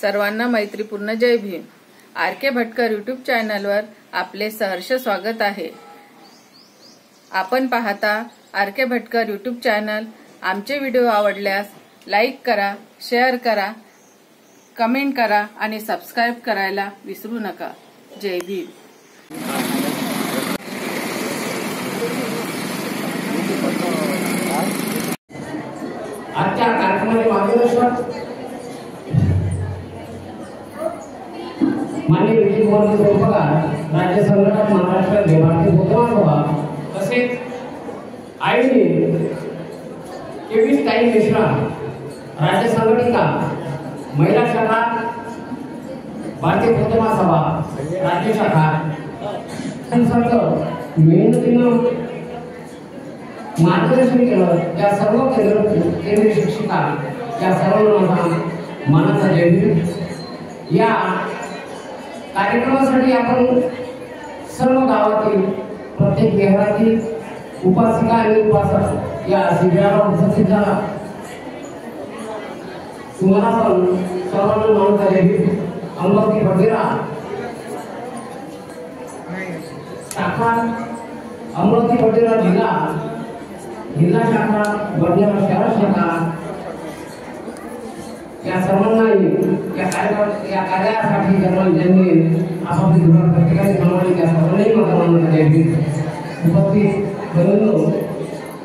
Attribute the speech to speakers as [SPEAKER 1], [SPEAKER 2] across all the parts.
[SPEAKER 1] सर्वांना मैत्रीपूर्ण जय Bhim. RK. Bhatkar YouTube चॅनलवर आपले सहर्ष स्वागत आहे। आपण पाहता आर.के. Bhatkar YouTube channel. आमचे व्हिडिओ आवडल्यास लाईक करा, शेअर करा, कमेंट करा आणि सबस्क्राइब करायला विसरू नका। जय भीम।
[SPEAKER 2] आजच्या कार्यक्रमाचे मार्गदर्शक माननीय विजय कुमार चौपकार, राज्य संघटक महाराष्ट्र भारतीय बोधमा सभा, तसेच आईनी 23 ताई मिश्रा, राज्य संघटिका महिला शाखा भारतीय बोधमा सभा राज्य शाखा, मेहनतीनं मार्गदर्शन केलं त्या सर्व केंद्रीय शिक्षिका या सर्वांना मानाचा जय भीम। या कार्यक्रमासाठी आपण सर्व गावातील प्रत्येक शहरातील उपासिका आणि उपासक या शिबिराला उपस्थित झाला। तुम्हाला पण सर्वांना मानाचा जय भीम। अमरावती बडनेरा शाखा, अमरावती बडनेरा जिल्हा शाखा, बडनेरा शहर शाखा या सर्वांना या कार्यासाठी ज्यांनी आपापली धोरण प्रत्येकाने बनवली त्या सर्वांनाही माझा मानाचा जय भीम। उपस्थित बंधूंनो,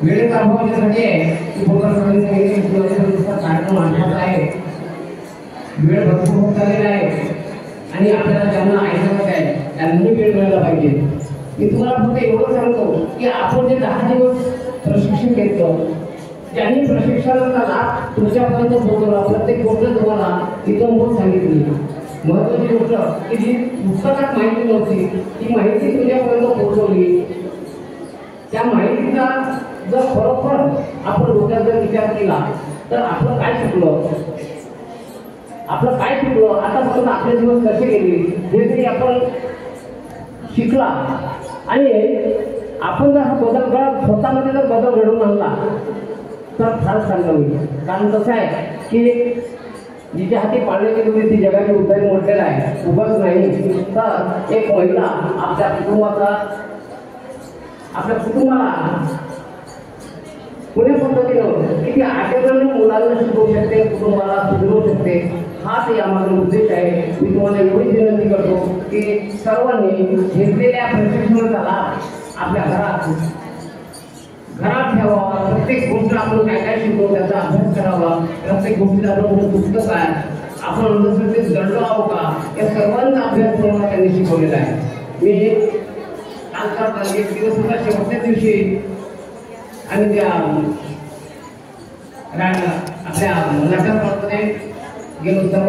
[SPEAKER 2] वेळेचा अभाव यासाठी आहे की कार्यक्रम आठवत आहे, वेळ भरपूर होत चाललेला आहे आणि आपल्याला ज्यांना ऐकायचं आहे त्यांनाही वेळ मिळाला पाहिजे। मी तुम्हाला फक्त एवढं सांगतो की आपण जे 10 दिवस प्रशिक्षण घेतलं, त्यांनी प्रशिक्षणाचा लाभ तुमच्यापर्यंत पोहोचवला। प्रत्येक गोष्ट तुम्हाला इतंभूत सांगितली। महत्वाची गोष्ट की जी पुस्तकात माहिती नव्हती ती माहिती तुमच्यापर्यंत पोहोचवली। त्या माहितीचा जर खरोखर आपण डोक्यात जर विचार केला तर आपलं काय शिकलो, आतापर्यंत आपले दिवस कसे गेले हे जरी आपण शिकला आणि आपण जर हा बदल स्वतःमध्ये जर बदल घडवून आणला तर फारच चांगलं होईल। कारण कसं आहे की जिच्या हाती पाण्याची गुढी ती जगाची उद्धारी म्हटलेलं आहे, उगाच नाही। तर एक महिला आपल्या कुटुंबाला पुढे पद्धतीनं किती आठवणी मुलांना शिकवू शकते, कुटुंबाला सुधरवू शकते, हाच यामागचा उद्देश आहे। मी तुम्हाला एवढी विनंती करतो की सर्वांनी घेतलेल्या प्रशिक्षणाचा लाभ आपल्या घरात ठेवा। प्रत्येक गोष्ट आपण काय काय शिकतो त्याचा अभ्यास करावा। प्रत्येक गोष्टीला आपण पुस्तक आहे, आपण अंधश्रद्धेत दडलो आहोत का, या सर्वांचा अभ्यास तुम्हाला त्यांनी शिकवलेला आहे। मी काल एक दिवस होता, शेवटच्या दिवशी आणि त्या आपल्या नाटकामध्ये गेलो। सर्व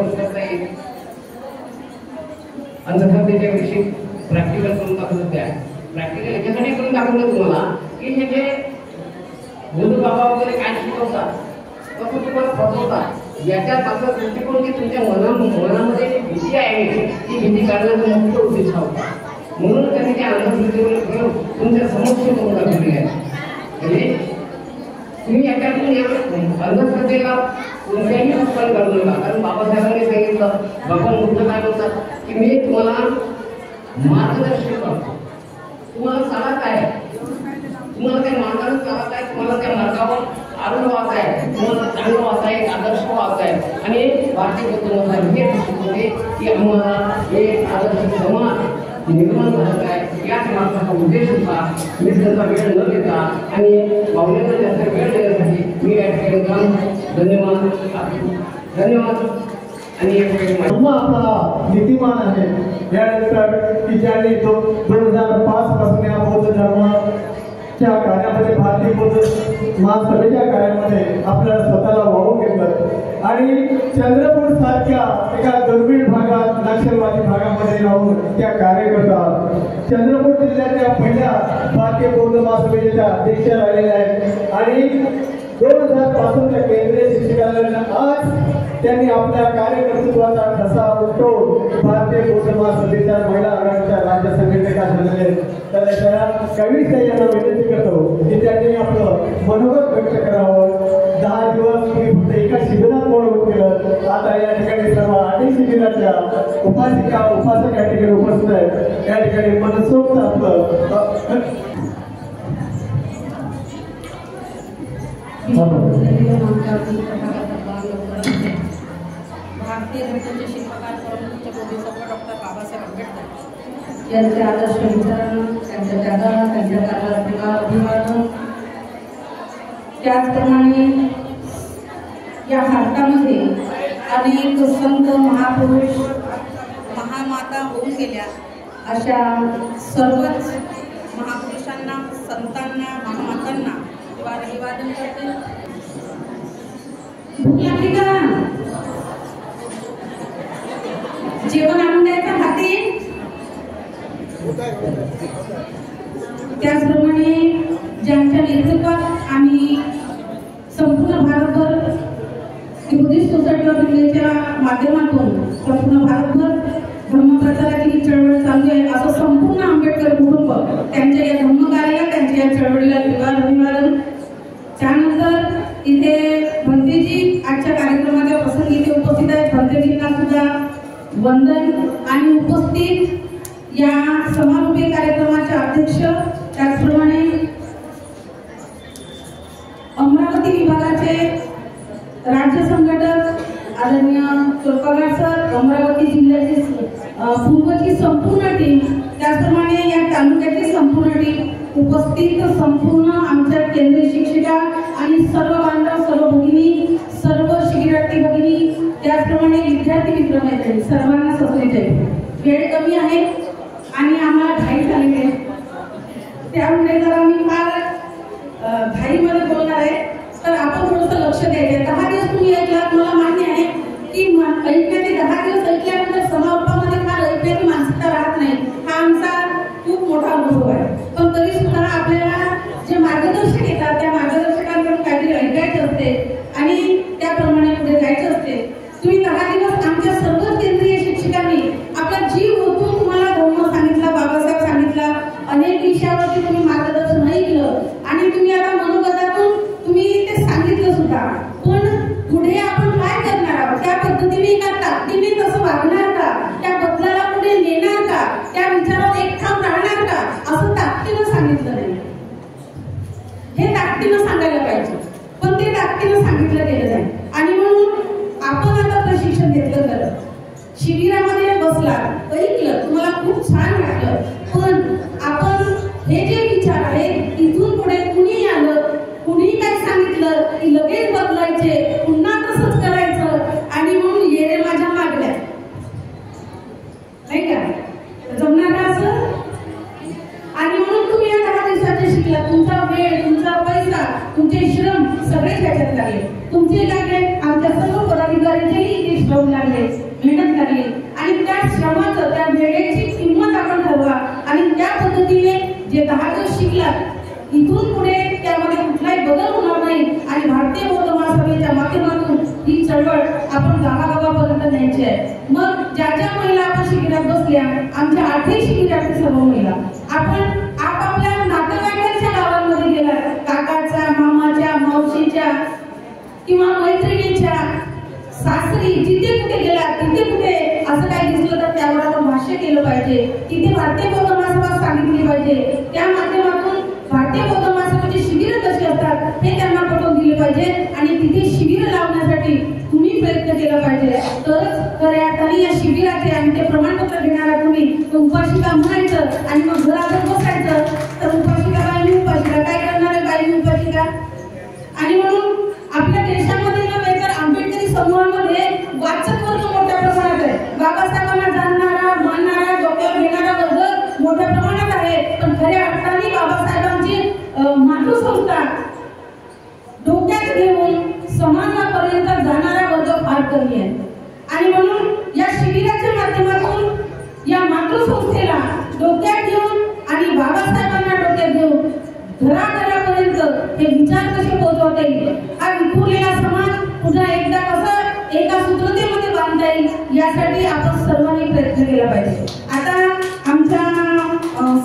[SPEAKER 2] अंधश्रद्धेच्या विषयी प्रॅक्टिकल करून दाखवलं होत्या। प्रॅक्टिकल याच्यासाठी करून दाखवलं तुम्हाला की हे जे गुरु बाबा वगैरे काय शिकवतात कसं तुम्हाला फसवतात, याच्या मागचा दृष्टिकोन की तुमच्या मनामध्ये भीती आहे ती भीती काढण्याचा मुख्य उद्देश होता। म्हणून त्यांनी त्या अंधश्रद्धेवर घेऊन तुमच्या समक्ष करून दाखवले आहे। तुम्ही याच्यातून अंधश्रद्धेला कोणत्याही उत्पन्न करू नका। कारण बाबासाहेबांनी सांगितलं, भगवान बुद्ध काय बोलतात की मी तुम्हाला मार्गदर्शन करतो, तुम्हाला चालत आहे, तुम्हाला त्या मार्गावर चालत आहे, तुम्हाला त्या मार्गावर आरूढ व्हायचं आहे, तुम्हाला चांगलं व्हायचं आहे, आदर्श व्हायचं आहे। आणि भारतीय बुद्धमताला हे शिकवते की आम्हाला हे आदर्श समाज निर्माण करायचा आहे। याच मार्गाचा उद्देश होता। मी त्याचा वेळ न घेता आणि पाहुण्यांना जास्त वेळ देण्यासाठी मी या ठिकाणी धन्यवाद आणि
[SPEAKER 3] आपला नीतिमान आहे। यानंतर की ज्यांनी 2005 पासून या बौद्ध धर्माच्या कार्यामध्ये भारतीय बौद्ध महासभेच्या कार्यामध्ये आपल्याला स्वतःला वाहून घेतलं आणि चंद्रपूर सारख्या एका दुर्मिळ भागात नक्षलवादी भागामध्ये राहून त्या कार्य करतात। चंद्रपूर जिल्ह्याच्या पहिल्या भारतीय बौद्ध महासभेच्या अध्यक्ष राहिलेल्या आहेत आणि 2000 पासूनच्या केंद्रीय शिक्षकांना आज त्यांनी आपल्या कार्यकर्तृत्वाचा ठसा उमटवून भारतीय बौद्ध महासभेच्या महिला आघाडीच्या राज्य संघटनेला झालेले। तर कवी यांना विनंती करतो की त्यांनी आपलं मनोगत व्यक्त करावं। 10 दिवस तुम्ही फक्त एका शिबिरात बोलवून केलं, आता या ठिकाणी सर्व 8 समाजाच्या उपासिका उपासक या ठिकाणी उपस्थित आहेत. या ठिकाणी मनसोक्त आपलं
[SPEAKER 4] भारतीय घटनेचे शिल्पकार परमपूज्य बोधिसत्व डॉक्टर बाबासाहेब आंबेडकर यांचे आदर्श विचारण, त्यांच्या त्यागाला, त्यांच्या कार्याला अभिवादन. त्याचप्रमाणे या भारतामध्ये अनेक संत महापुरुष महामाता होऊन गेल्या. अशा सर्वच महापुरुषांना, संतांना, महामातांना अभिवादन करते. जेवण आणून द्यायचं हाती. त्याचप्रमाणे ज्यांच्या नेतृत्वात आम्ही संपूर्ण भारतभर बुद्धिस्ट सोसायटी ऑफ इंडियाच्या माध्यमातून संपूर्ण भारतभर धर्मप्रचाराची ही चळवळ चालू आहे, असं संपूर्ण आंबेडकर कुटुंब त्यांच्या या धर्मकार्याला, त्यांच्या या चळवळीला अभिवादन. त्यानंतर इथे भंतेजी आजच्या कार्यक्रमाच्या प्रसंगी इथे उपस्थित आहेत. भंतेजींना सुद्धा वंदन. आणि उपस्थित या समारोपीय कार्यक्रमाचे अध्यक्ष, त्याचप्रमाणे अमरावती विभागाचे राज्य संघटक आदरणीय चोरपगार सर, अमरावती जिल्ह्याची पूर्वची संपूर्ण टीम, त्याचप्रमाणे या तालुक्याची संपूर्ण टीम, उपस्थित संपूर्ण आमच्या केंद्रीय शिक्षिका आणि सर्व बांधव, सर्व भगिनी, सर्व शिबिरार्थी भगिनी, त्याचप्रमाणे विद्यार्थी मित्रमैत्रिणी, सर्वांना सगळीचे वेळ कमी आहे आणि आम्हाला घाई झालेली आहे. त्यामुळे जर आम्ही फार घाईमध्ये बोलणार आहे तर आपण थोडंसं लक्ष द्यायचं. 10 दिवस तुम्ही ऐकलात, मला मान्य आहे की ऐकण्याचे 10 दिवस ऐकल्यानंतर समारोपामध्ये फार ऐकण्याची मानसिकता राहत नाही. हा आमचा खूप मोठा अनुभव आहे. पण तरी सुद्धा आपल्याला जे मार्गदर्शक येतात त्या मार्गदर्शकांकडून काहीतरी ऐकायचं असते आणि त्याप्रमाणे पुढे जायचं असते. तुम्ही 10 दिवस आमच्या सर्व केंद्रीय शिक्षकांनी आपला जीव ओतून तुम्हाला धर्म सांगितला, बाबासाहेब सांगितला, अनेक विषयावरती तुम्ही मार्गदर्शन ऐकलं आणि तुम्ही आता मनोगतातून तुम्ही ते सांगितलं सुद्धा. पण पुढे आपण काय करणार आहोत, त्या पद्धतीने का ताकदीने तसं वागणार का, त्या बदलाला पुढे नेणार का, त्या विचारावर एक ठाम राहणार का, असं ताकदीनं सांगितलं नाही. हे ताकदीनं सांगायला पाहिजे, पण ते ताकदीनं सांगितलं गेलं नाही. आणि म्हणून आपण आता प्रशिक्षण घेतलं तर शिबिरामध्ये बसला, ऐकलं, तुम्हाला खूप छान वाटलं, पण आपण हे जे विचार आहेत इथून पुढे कुणी आलं, कुणी काय सांगितलं की लगेच बदलायचे, पुन्हा तसंच करायचं आणि म्हणून येणे माझ्या मागल्या, नाही का, जमणार का असं? आणि म्हणून तुम्ही या 10 दिवसाचे शिकला, तुमचा वेळ, तुमचा पैसा, तुमचे श्रम सगळे त्याच्यात लागले, तुमचे लागले, आमच्या सर्व पदाधिकाऱ्यांचेही इथे श्रम लागले, मेहनत लागली आणि त्या श्रमाचं, त्या वेळेची किंमत आपण ठरवा आणि त्या पद्धतीने जे 10 दिवस शिकलात इथून पुढे त्यामध्ये कुठलाही बदल होणार नाही आणि भारतीय बौद्ध महासभेच्या माध्यमातून ही चळवळ आपण गावागावापर्यंत न्यायची आहे. मग ज्या ज्या महिला आपण शिबिरात बसल्या, आमच्या 8ही शिबिरातील सर्व महिला, आपण आपापल्या नातेवाईकांच्या गावांमध्ये गेला, काकाच्या, मामाच्या, मावशीच्या किंवा मैत्रिणीच्या सासरी, जिथे कुठे गेला तिथे कुठे असं काही दिसलं तर त्यावर आपण भाष्य केलं पाहिजे. तिथे भारतीय बौद्ध महासभा सांगितली पाहिजे, त्या माध्यमातून भारतीय बौद्ध महासभेची शिबिरं कशी असतात हे त्यांना पटवून दिले पाहिजे आणि तिथे शिबिरं लावण्यासाठी तुम्ही प्रयत्न केला पाहिजे. तरच खऱ्या अर्थाने या शिबिराचे आणि ते प्रमाणपत्र घेणारा तुम्ही उपाशिका म्हणायचं आणि मग घरात बसायचं. तर उपाशिका बाई, उपाशिका काय करणार आहे, बाई उपाशिका. आणि म्हणून आपल्या देशामध्ये नव्हे तर आंबेडकरी समूहामध्ये वाचक वर्ग मोठ्या प्रमाणात आहे, बाबासाहेबांना जाणणारा, मानणारा, डोक्यावर घेणारा वर्ग मोठ्या प्रमाणात आहे. पण खऱ्या अर्थाने बाबासाहेबांची मातृसंस्था डोक्यात घेऊन समाजापर्यंत जाणारा वर्ग फार कमी आहे. आणि म्हणून या शिबिराच्या माध्यमातून या मातृसंस्थेला डोक्यात घेऊन आणि बाबासाहेबांना डोक्यात घेऊन घराघरापर्यंत हे विचार कसे पोहोचवता येईल, हा विखुरलेला समाज पुन्हा एकदा कसं एका सूत्रतेमध्ये बांधता येईल यासाठी आपण सर्वांनी प्रयत्न केला पाहिजे. आता आमच्या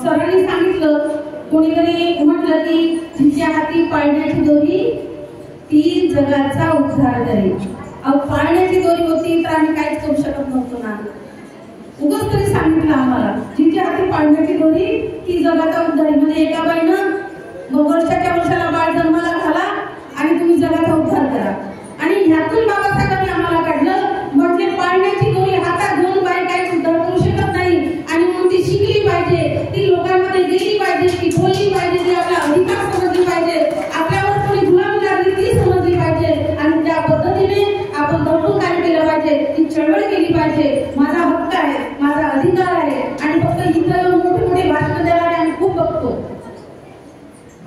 [SPEAKER 4] सरांनी सांगितलं, कोणीतरी म्हटलं की तिच्या हाती पाळण्याची दोरी ती जगाचा उद्धार करेल. पाळण्याची दोरी होती तर आम्ही काहीच करू शकत नव्हतो ना. ना उगाच तरी सांगितलं आम्हाला जिच्या हाती पाळण्याची दोरी ती जगाचा उद्धार. म्हणजे एका बाईनं वर्षाच्या वर्षाला बाळ जन्माला घाला आणि तुम्ही जगाचा उद्धार करा. आणि ह्यातून बाबासाहेबांनी आम्हाला काढलं. म्हणजे पाळण्याची दोरी हातात घेऊन बाई काही उद्धार करू शकत नाही. आणि म्हणून ती शिकली पाहिजे, ती लोकांमध्ये गेली पाहिजे, ती बोलली पाहिजे, ती आपला अधिकार समजली पाहिजे, आपल्यावर कोणी गुलामी लागली ती समजली पाहिजे. आणि त्या पद्धतीने आपण दौडून कार्य केलं पाहिजे, ती चळवळ केली पाहिजे. माझा हक्क आहे, माझा अधिकार आहे. आणि फक्त इतर मोठे मोठे भाषण देणारे आम्ही खूप बघतो,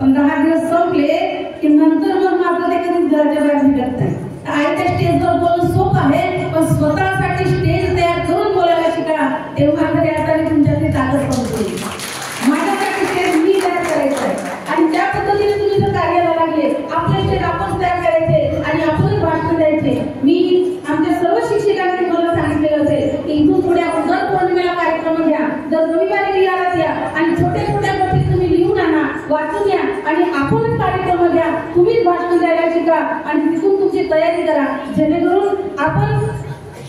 [SPEAKER 4] पण 10 दिवस संपले की नंतर मग मात्र ते कधीच घराच्या बाहेर निघत नाही. आयत्या स्टेजवर बोलणं सोपं आहे, पण स्वतःसाठी स्टेज तयार करून बोलायला शिका. तेव्हा खरी अर्थाने तुमच्यातली ताकद समजते. माझ्यासाठी स्टेज मी तयार करायचं आहे आणि त्या पद्धतीने तुम्ही जर कार्याला लागले, आपले स्टेज आपण तयार करायचे आणि आपणच भाषण द्यायचे. मी आमच्या सर्व शिक्षकांनी मला सांगितलेलं असेल की इथून पुढे आपण दर पौर्णिमेला कार्यक्रम घ्या, दर रविवारी लिहायला द्या आणि छोट्या छोट्या गोष्टी तुम्ही लिहून आणा, वाचून या आणि आपणच कार्यक्रम घ्या. तुम्हीच भाषण द्यायला शिका आणि तिथून तुमची तयारी करा, जेणेकरून आपण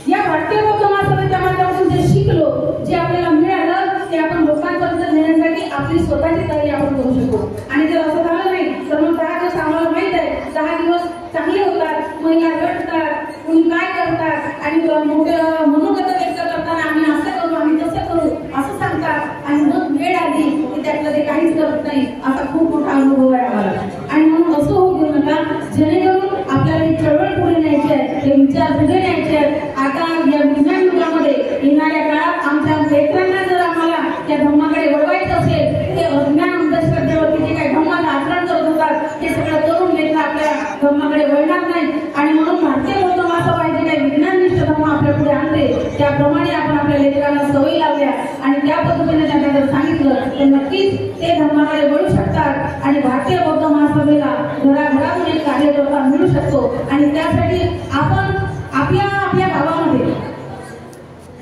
[SPEAKER 4] या भारतीय बौद्ध महासभेच्या माध्यमातून जे शिकलो, जे आपल्याला मिळालं ते आपण लोकांपर्यंत नेण्यासाठी आपली स्वतःची तयारी आपण करू शकू. आणि जर असं झालं नाही तर मग 10 दिवस आम्हाला माहित आहे, 10 दिवस चांगले होतात, महिला रडतात, कुणी काय करतात आणि मोठं मनोगत व्यक्त करताना आम्ही असं करू, आम्ही तसं करू असं सांगतात आणि मग वेळ आली की त्यातलं ते काहीच करत नाही. असा खूप मोठा अनुभव आहे आम्हाला. आणि म्हणून असं होऊ देऊ नका, जेणेकरून आपल्याला ही चळवळ पुढे न्यायची आहे, हे विचार पुढे न्यायचे आहेत. आता या विज्ञान युगामध्ये येणाऱ्या काळात आमच्या लेकरांना जर आम्हाला त्या धम्माकडे वळवायचं असेल, ते अज्ञान अंधश्रद्धेवरती जे काही धम्माचं आचरण करत होतात ते सगळं करून लेकरं आपल्या धम्माकडे वळणार नाही. आणि म्हणून भारतीय बौद्ध महासभा जे काही विज्ञाननिष्ठ धम्म आपल्या पुढे आणते त्याप्रमाणे आपण आपल्या लेकरांना सवयी लावल्या आणि त्या पद्धतीने त्यांना जर सांगितलं तर नक्कीच ते धम्माकडे वळू शकतात आणि भारतीय बौद्ध महासभेला घराघरातून एक कार्यकर्ता मिळू शकतो. आणि त्यासाठी आपण आपल्या आपल्या गावामध्ये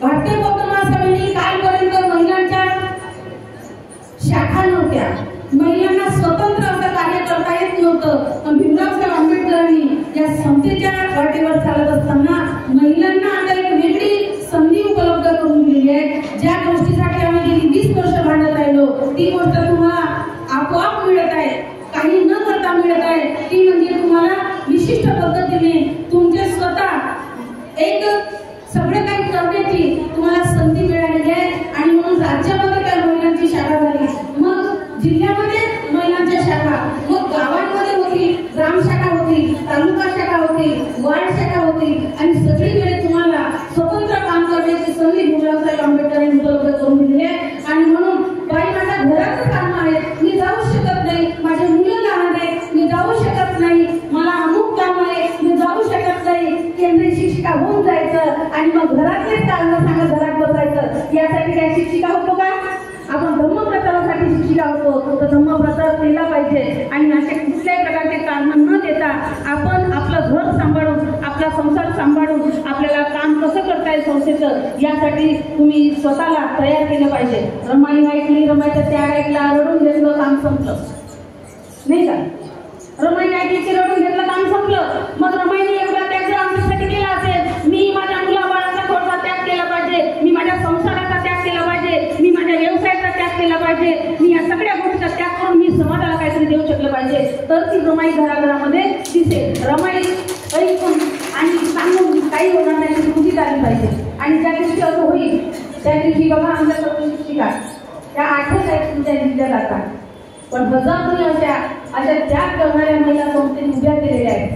[SPEAKER 4] भारतीय बौद्ध महासभेने कालपर्यंत महिलांच्या शाखा नव्हत्या, महिलांना स्वतंत्र असं कार्य करता येत नव्हतं. पण भीमराव आंबेडकरांनी या समतेच्या वाटेवर चालत असताना महिलांना आता एक वेगळी संधी उपलब्ध करून दिलेली आहे. ज्या गोष्टीसाठी आम्ही गेली 20 वर्ष भांडत राहिलो ती गोष्ट तुम्हाला आपोआप मिळत आहे, काही न करता मिळत आहे. ती म्हणजे तुम्हाला विशिष्ट पद्धतीने तुमचे स्वतः एक सगळं काही करण्याची तुम्हाला संधी मिळालेली आहे. आणि म्हणून राज्यामध्ये त्या महिलांची शाखा झाली, मग जिल्ह्यामध्ये महिलांच्या शाखा, मग गावांमध्ये होती, ग्राम शाखा होती, तालुका शाखा होती, वार्ड शाखा होती आणि सगळीकडे तुम्हाला स्वतंत्र काम करण्याची संधी भीमराव आंबेडकरांनी उपलब्ध करून दिली आहे. आणि म्हणून बाई माझ्या घराचं काम आहे, मी जाऊ शकत नाही, माझे मुलं लहान आहेत, मी जाऊ शकत नाही, मला अमुक काम आहे, मी जाऊ शकत नाही, केंद्रीय शिक्षिका होऊन जायचं आणि मग घरातलेच चालणं सांगा, घरात बसायचं. यासाठी काय शिक्षिका होतो का? आपण धम्म प्रचारासाठी शिक्षिका होतो, तर धम्म प्रचार केला पाहिजे. आणि अशा कुठल्याही प्रकारचे कारण न देता आपण आपलं घर सांभाळून, आपला संसार सांभाळून आपल्याला काम कसं करता येईल संस्थेचं, यासाठी तुम्ही स्वतःला तयार केलं पाहिजे. रमाई ऐकली, रमाईचा त्याग ऐकला, रडून घेतलं, काम संपलं नाही का? रमाई ऐकली की रडून घेतलं, काम संपलं. मग रमाईने एवढा त्याग जर आमच्यासाठी केला असेल, मी माझ्या मुलाबाळाचा थोडा त्याग केला पाहिजे, मी माझ्या संसाराचा त्याग केला पाहिजे, मी माझ्या व्यवसायाचा त्याग केला पाहिजे, मी या सगळ्या गोष्टीचा त्याग करून मी समाजाला काहीतरी देऊ शकलं पाहिजे, तर ती रमाई घराघरामध्ये दिसेल. रमाई ऐकून आणि सांगून काही होणार नाही, कृती झाली पाहिजे. आणि ज्या दिवशी असं होईल त्या दिवशी बघा आमच्या सर्व शिक्षिका त्या 8च आहेत तुमच्या जिल्ह्यात आता, पण हजारो अशा त्याग करणाऱ्या महिला संस्थेने उभ्या केलेल्या आहेत.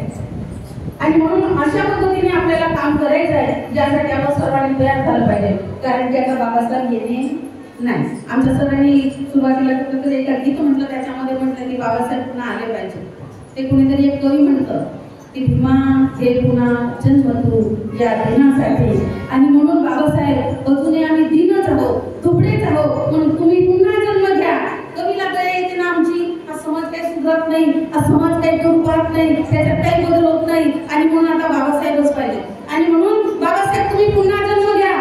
[SPEAKER 4] आणि म्हणून अशा पद्धतीने आपल्याला काम करायचं आहे, ज्यासाठी आपण सर्वांनी तयार झालं पाहिजे. कारण की आता बाबासाहेब येणे नाही, आमच्या सरांनी सुरुवातीला कुठेतरी एका गीत म्हटलं, त्याच्यामध्ये म्हटलं की बाबासाहेब पुन्हा आले पाहिजे. ते कुणीतरी एक कवी म्हणतं की भीमा हे पुन्हा जन्म तू या दिनासाठी. आणि म्हणून बाबासाहेब अजूनही आम्ही दीनच आहोत, तुकडेच आहोत, म्हणून तुम्ही पुन्हा जन्म घ्या. कवीला दया येते ना आमची, हा समाज काही सुधारत नाही, हा समाज काही करू पाहत नाही, त्याच्यात काही बदल होत नाही. आणि म्हणून आता बाबासाहेबच पाहिजे. आणि म्हणून बाबासाहेब तुम्ही पुन्हा जन्म घ्या,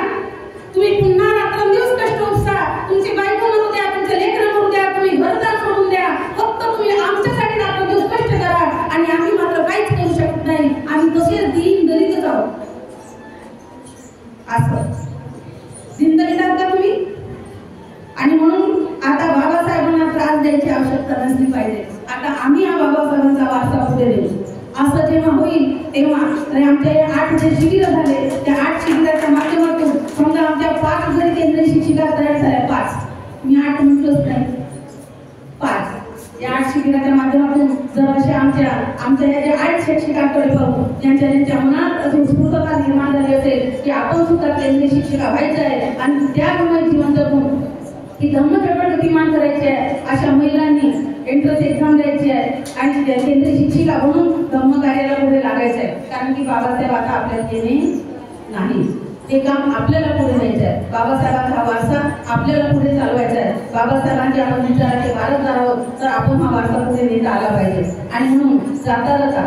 [SPEAKER 4] तुम्ही पुन्हा रात्रंदिवस कष्ट उपसा, तुमची बायको म्हणू द्या, तुमचे लेकरं म्हणू द्या, तुम्ही घरदार सोडून द्या, फक्त तुम्ही आमच्यासाठी रात्रंदिवस कष्ट करा. आणि आम्ही मात्र काहीच करू शकत नाही, आम्ही तसेच दीन दलितच आहोत. असं द्यायची आवश्यकता नसली पाहिजे. आता आम्ही हा बाबासाहेबांचा वारसा पुढे देऊ. असं जेव्हा होईल तेव्हा आमच्या 8 जे शिबिर झाले त्या 8 शिबिराच्या माध्यमातून समजा आमच्या 5 जरी केंद्रीय शिक्षिका तयार झाल्या, 5 मी 8 म्हटलंच नाही, 5 या 8 शिबिराच्या माध्यमातून जर असे आमच्या या ज्या 8 शिक्षिकांकडे पाहू ज्यांच्या मनात अशी उत्स्फूर्तता निर्माण झाली असेल की आपण सुद्धा केंद्रीय शिक्षिका व्हायचं आहे आणि त्यामुळे जीवन जगून ही धम्मचळवळ गतिमान करायची आहे, अशा महिलांनी एंट्रन्स एक्झाम द्यायची आहे आणि केंद्रीय शिक्षिका म्हणून धम्म कार्याला पुढे लागायचं आहे. कारण की बाबासाहेब आता आपल्याला येणे नाही, हे काम आपल्याला पुढे न्यायचं आहे. बाबासाहेबांचा वारसा आपल्याला पुढे चालवायचा आहे. बाबासाहेबांच्या आपण विचाराचे वारसदार आहोत, तर आपण हा वारसा पुढे नेता आला पाहिजे. आणि म्हणून जाता जाता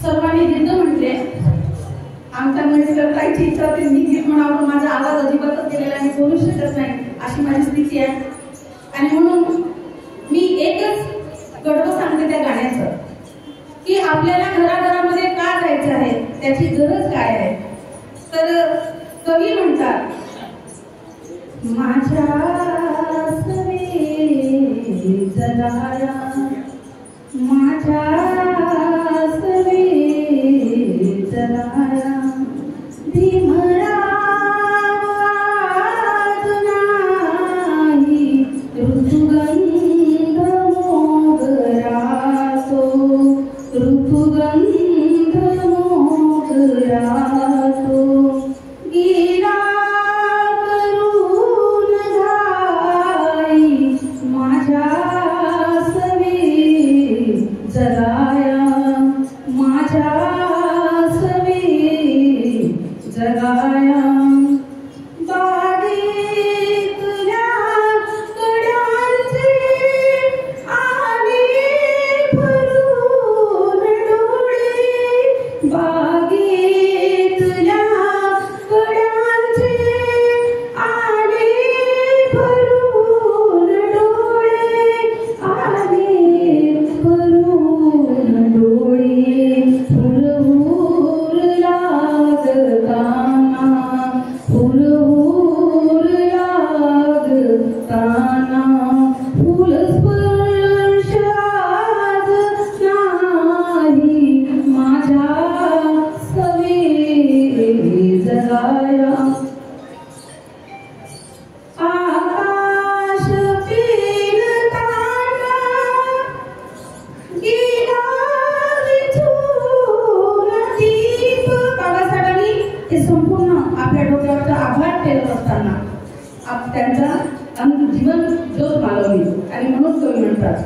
[SPEAKER 4] सर्वांनी गीत म्हटले. आमच्या महिला काहीची इच्छा होती मी गीत म्हणावं, माझा आवाज अजिबातच गेलेला, मी बोलू शकत नाही अशी माझी स्थिती आहे. आणि म्हणून मी एकच गडवं सांगते त्या गाण्याचं की आपल्याला घराघरामध्ये का जायचं आहे, त्याची गरज काय आहे. तर कवी म्हणतात, माझ्या सवे जगाया, माझ्या सवे जगाया भीमरा ऋतुगंध मोगरातो, ऋतुगंध मोगरातो गिरा करून घाई माझ्या सवे जगाया, माझ्या सवे जगाया त्यांचा जीवन ज्योत मालवली. आणि म्हणून कवी म्हणतात,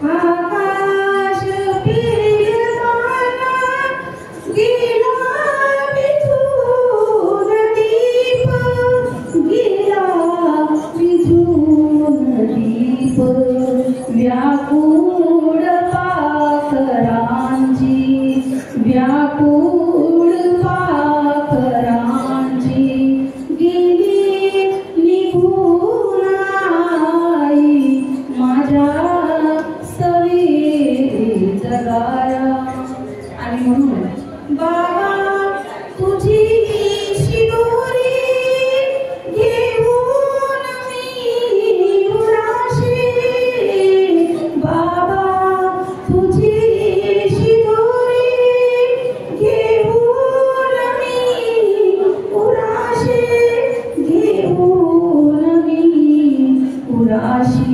[SPEAKER 4] आकाश पेलताना गेला विझून दीप, गेला विझून दीप, व्याकुळ पाखरांची, व्याकुळ पाखरांची गेली निघून आई माझ्या सवे जगाया. आणि म्हणून बाबा तुझी शिदोरी घेऊन मी उराशी, बाबा तुझी शिदोरी घेऊन मी उराशी, घेऊन मी उराशी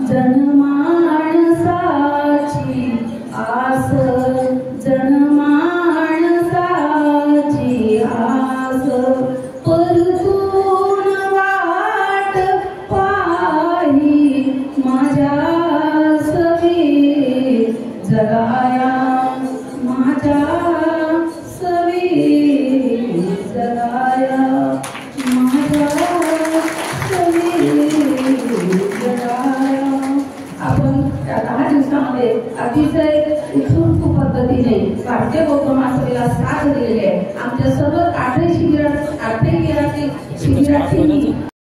[SPEAKER 4] जनमानसाची आस, जनमानसाची आस परतून वाट पाही माझ्या सवे जगाया, माझ्या सवे जगाया, माझ्या सवे जगाया. आपण त्या 10 दिवसामध्ये अतिशय उत्स्फूर्त पद्धतीने भारतीय बौद्ध महासभेला साथ दिलेली आहे. आमच्या सर्व 8 शिबिरात 8 शिबिराची